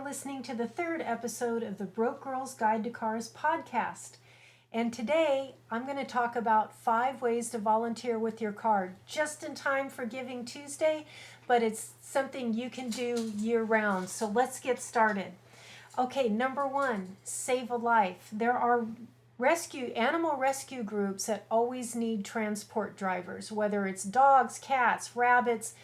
listening to the third episode of the Broke Girls Guide to Cars podcast. And today I'm going to talk about 5 ways to volunteer with your car, just in time for Giving Tuesday, but it's something you can do year round. So let's get started. Okay, number 1, save a life. There are animal rescue groups that always need transport drivers, whether it's dogs, cats, rabbits,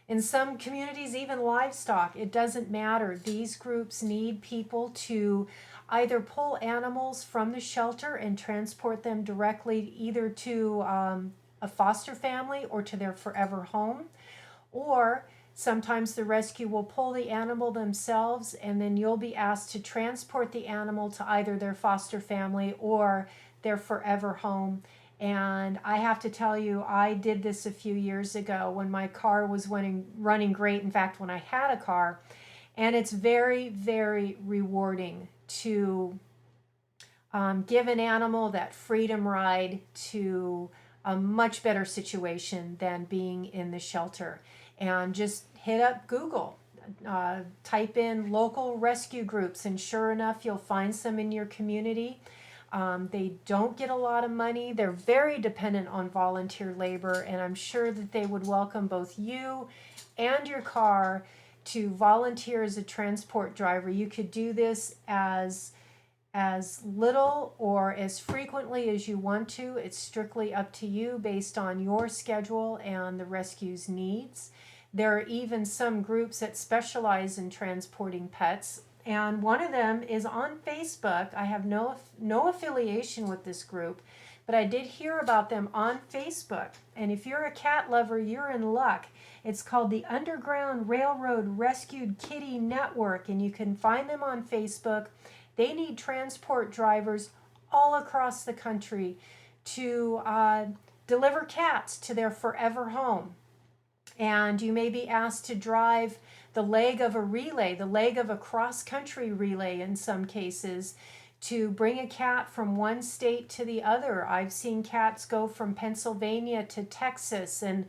in some communities, even livestock. It doesn't matter. These groups need people to either pull animals from the shelter and transport them directly either to a foster family or to their forever home, or sometimes the rescue will pull the animal themselves, and then you'll be asked to transport the animal to either their foster family or their forever home. And I have to tell you, I did this a few years ago when my car was running great. In fact, when I had a car. And it's very, very rewarding to give an animal that freedom ride to a much better situation than being in the shelter. And just hit up Google, type in local rescue groups, and sure enough, you'll find some in your community. They don't get a lot of money. They're very dependent on volunteer labor, and I'm sure that they would welcome both you and your car to volunteer as a transport driver. You could do this as little or as frequently as you want to. It's strictly up to you based on your schedule and the rescue's needs. There are even some groups that specialize in transporting pets, and one of them is on Facebook. I have no affiliation with this group, but I did hear about them on Facebook. And if you're a cat lover, you're in luck. It's called the Underground Railroad Rescued Kitty Network, and you can find them on Facebook. They need transport drivers all across the country to deliver cats to their forever home. And you may be asked to drive the leg of a relay, the leg of a cross-country relay in some cases, to bring a cat from one state to the other. I've seen cats go from Pennsylvania to Texas and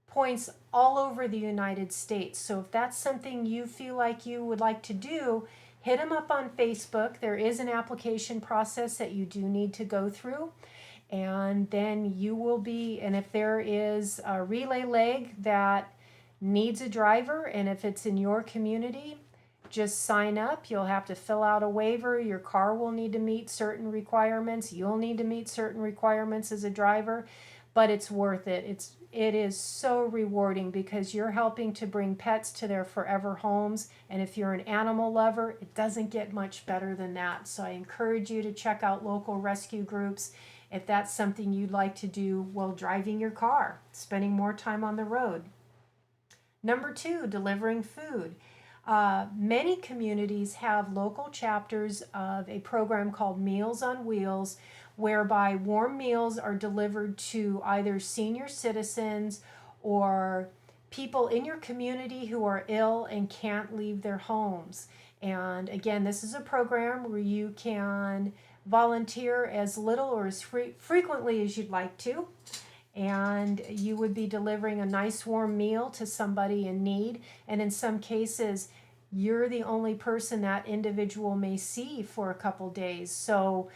points all over the United States. So if that's something you feel like you would like to do, hit them up on Facebook. There is an application process that you do need to go through. And then you will be, and if there is a relay leg that needs a driver, and if it's in your community, just sign up. You'll have to fill out a waiver. Your car will need to meet certain requirements. You'll need to meet certain requirements as a driver, but it's worth it. It is so rewarding because you're helping to bring pets to their forever homes. And if you're an animal lover, it doesn't get much better than that. So I encourage you to check out local rescue groups if that's something you'd like to do while driving your car, spending more time on the road. Number 2, delivering food. Many communities have local chapters of a program called Meals on Wheels, whereby warm meals are delivered to either senior citizens or people in your community who are ill and can't leave their homes. And again, this is a program where you can volunteer as little or as frequently as you'd like to, and you would be delivering a nice warm meal to somebody in need. And in some cases, you're the only person that individual may see for a couple days. So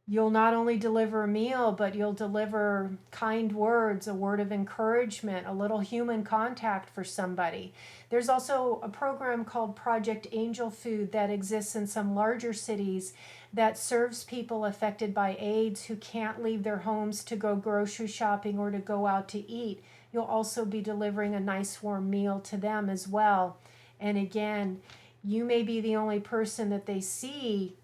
you'll not only deliver a meal, but you'll deliver kind words, a word of encouragement, a little human contact for somebody. There's also a program called Project Angel Food that exists in some larger cities that serves people affected by AIDS who can't leave their homes to go grocery shopping or to go out to eat. You'll also be delivering a nice warm meal to them as well. And again, you may be the only person that they see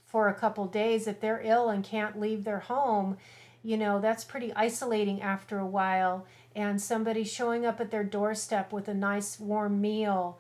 for a couple days. If they're ill and can't leave their home, that's pretty isolating after a while. And somebody showing up at their doorstep with a nice warm meal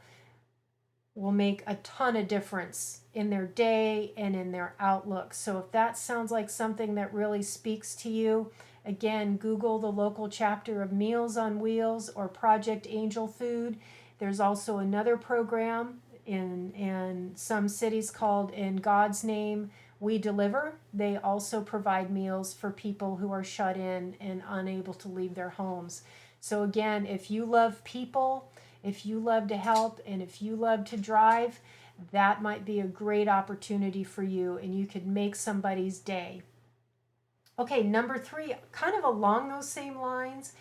will make a ton of difference in their day and in their outlook. So if that sounds like something that really speaks to you, again, Google the local chapter of Meals on Wheels or Project Angel Food. There's also another program in some cities called In God's Name We Deliver. They also provide meals for people who are shut in and unable to leave their homes. So again, if you love people, if you love to help and if you love to drive, that might be a great opportunity for you and you could make somebody's day. Okay, number 3, kind of along those same lines,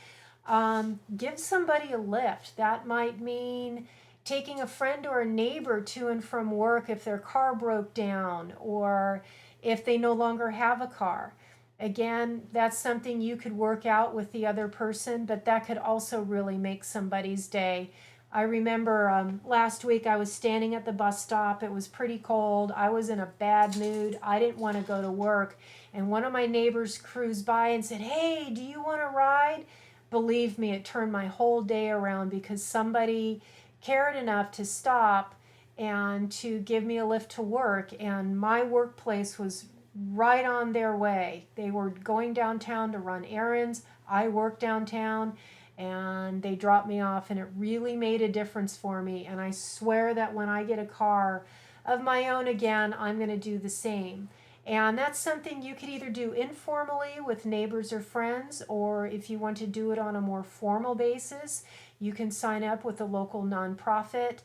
give somebody a lift. That might mean taking a friend or a neighbor to and from work if their car broke down or if they no longer have a car. Again, that's something you could work out with the other person, but that could also really make somebody's day. I remember last week I was standing at the bus stop. It was pretty cold. I was in a bad mood. I didn't want to go to work. And one of my neighbors cruised by and said, "Hey, do you want to ride?" Believe me, it turned my whole day around because somebody cared enough to stop and to give me a lift to work. And my workplace was right on their way. They were going downtown to run errands. I work downtown and they dropped me off, and it really made a difference for me. And I swear that when I get a car of my own again, I'm going to do the same. And that's something you could either do informally with neighbors or friends, or if you want to do it on a more formal basis, you can sign up with a local nonprofit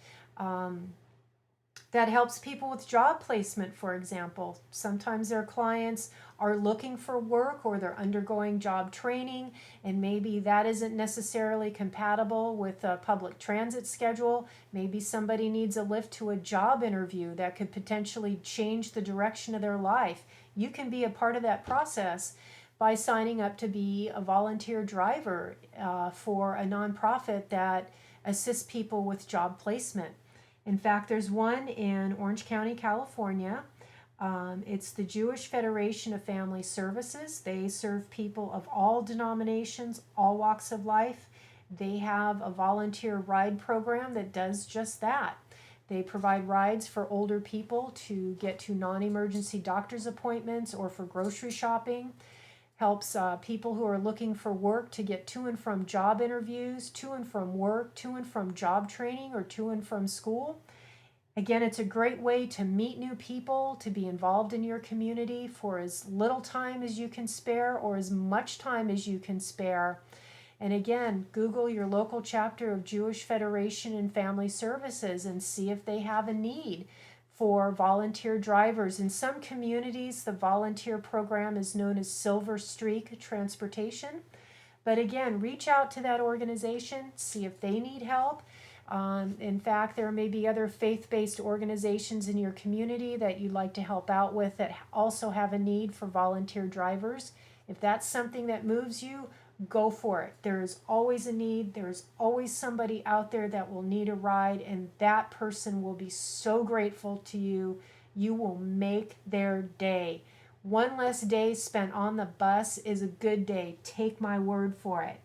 that helps people with job placement, for example. Sometimes their clients are looking for work or they're undergoing job training, and maybe that isn't necessarily compatible with a public transit schedule. Maybe somebody needs a lift to a job interview that could potentially change the direction of their life. You can be a part of that process by signing up to be a volunteer driver for a nonprofit that assists people with job placement. In fact, there's one in Orange County, California. It's the Jewish Federation of Family Services. They serve people of all denominations, all walks of life. They have a volunteer ride program that does just that. They provide rides for older people to get to non-emergency doctor's appointments or for grocery shopping. Helps people who are looking for work to get to and from job interviews, to and from work, to and from job training, or to and from school. Again, it's a great way to meet new people, to be involved in your community for as little time as you can spare or as much time as you can spare. And again, Google your local chapter of Jewish Federation and Family Services and see if they have a need for volunteer drivers. In some communities, the volunteer program is known as Silver Streak Transportation. But again, reach out to that organization, see if they need help. In fact, there may be other faith-based organizations in your community that you'd like to help out with that also have a need for volunteer drivers. If that's something that moves you, go for it. There is always a need. There's always somebody out there that will need a ride, and that person will be so grateful to you. You will make their day. One less day spent on the bus is a good day. Take my word for it.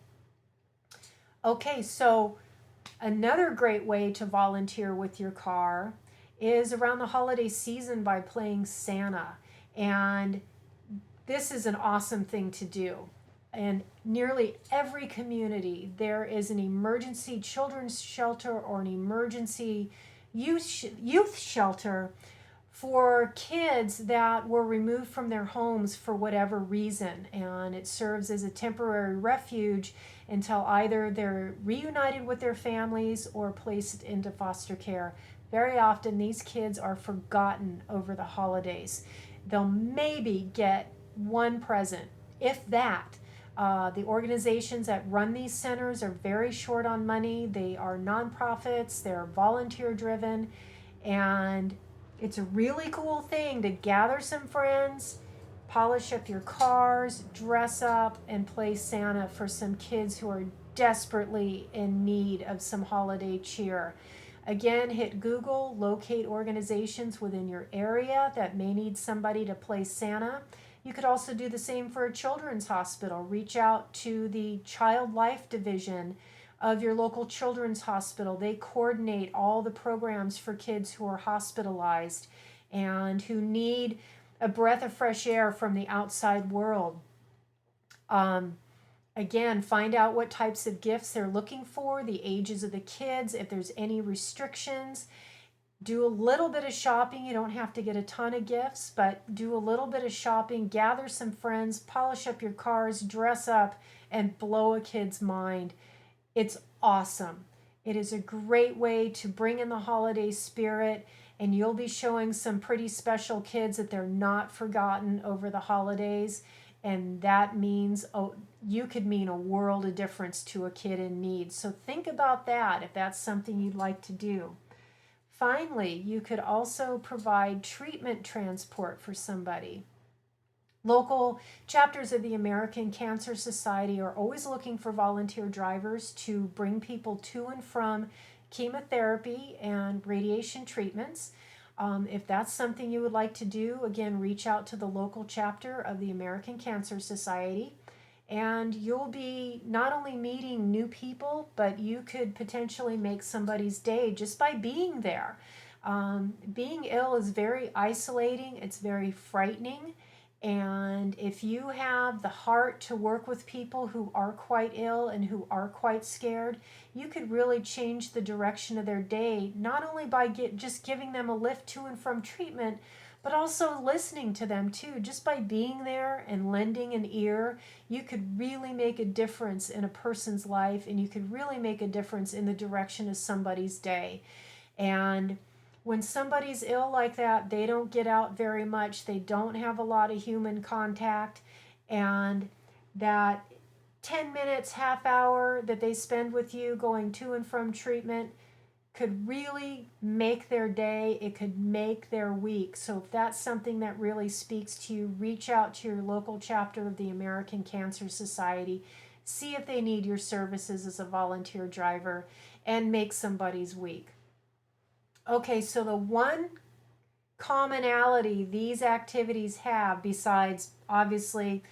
Okay, so another great way to volunteer with your car is around the holiday season by playing Santa. And this is an awesome thing to do. In nearly every community, there is an emergency children's shelter or an emergency youth shelter for kids that were removed from their homes for whatever reason. And it serves as a temporary refuge until either they're reunited with their families or placed into foster care. Very often, these kids are forgotten over the holidays. They'll maybe get one present, if that. The organizations that run these centers are very short on money. They are nonprofits, they're volunteer driven, and it's a really cool thing to gather some friends, polish up your cars, dress up, and play Santa for some kids who are desperately in need of some holiday cheer. Again, hit Google, locate organizations within your area that may need somebody to play Santa. You could also do the same for a children's hospital. Reach out to the Child Life Division of your local children's hospital. They coordinate all the programs for kids who are hospitalized and who need a breath of fresh air from the outside world. Again, find out what types of gifts they're looking for, the ages of the kids, if there's any restrictions. Do a little bit of shopping. You don't have to get a ton of gifts, but do a little bit of shopping, gather some friends, polish up your cars, dress up, and blow a kid's mind. It's awesome. It is a great way to bring in the holiday spirit, and you'll be showing some pretty special kids that they're not forgotten over the holidays. And that means, oh, you could mean a world of difference to a kid in need. So think about that if that's something you'd like to do. Finally, you could also provide treatment transport for somebody. Local chapters of the American Cancer Society are always looking for volunteer drivers to bring people to and from chemotherapy and radiation treatments. If that's something you would like to do, again, reach out to the local chapter of the American Cancer Society, and you'll be not only meeting new people, but you could potentially make somebody's day just by being there. Being ill is very isolating, it's very frightening. And if you have the heart to work with people who are quite ill and who are quite scared, you could really change the direction of their day, not only by just giving them a lift to and from treatment, but also listening to them too. Just by being there and lending an ear, you could really make a difference in a person's life, and you could really make a difference in the direction of somebody's day. And when somebody's ill like that, they don't get out very much. They don't have a lot of human contact. And that 10 minutes, half hour that they spend with you going to and from treatment could really make their day. It could make their week. So if that's something that really speaks to you, reach out to your local chapter of the American Cancer Society. See if they need your services as a volunteer driver, and make somebody's week. Okay, so the one commonality these activities have, besides obviously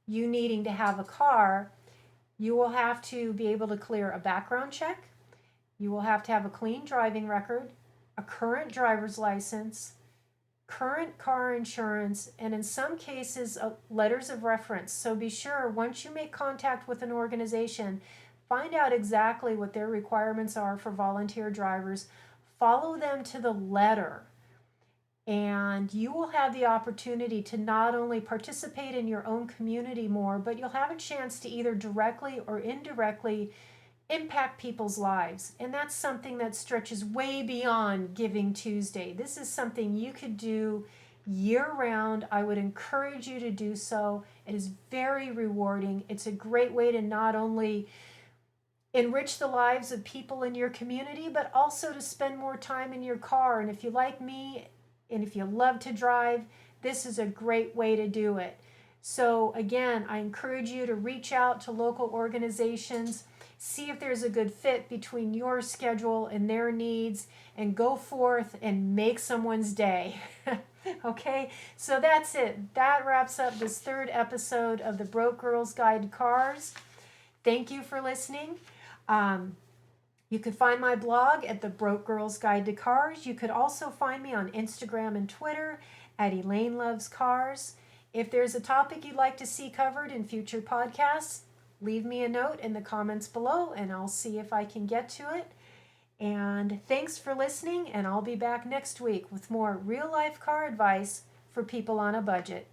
you needing to have a car, you will have to be able to clear a background check. You will have to have a clean driving record, a current driver's license, current car insurance, and in some cases, letters of reference. So be sure, once you make contact with an organization, find out exactly what their requirements are for volunteer drivers. Follow them to the letter, and you will have the opportunity to not only participate in your own community more, but you'll have a chance to either directly or indirectly impact people's lives. And that's something that stretches way beyond Giving Tuesday. This is something you could do year round. I would encourage you to do so. It is very rewarding. It's a great way to not only enrich the lives of people in your community, but also to spend more time in your car. And if you like me, and if you love to drive, this is a great way to do it. So again, I encourage you to reach out to local organizations, see if there's a good fit between your schedule and their needs, and go forth and make someone's day. Okay, so that's it. That wraps up this third episode of the Broke Girls Guide to Cars. Thank you for listening. You could find my blog at the Broke Girls Guide to Cars. You could also find me on Instagram and Twitter at Elaine Loves Cars. If there's a topic you'd like to see covered in future podcasts, leave me a note in the comments below and I'll see if I can get to it. And thanks for listening, and I'll be back next week with more real life car advice for people on a budget.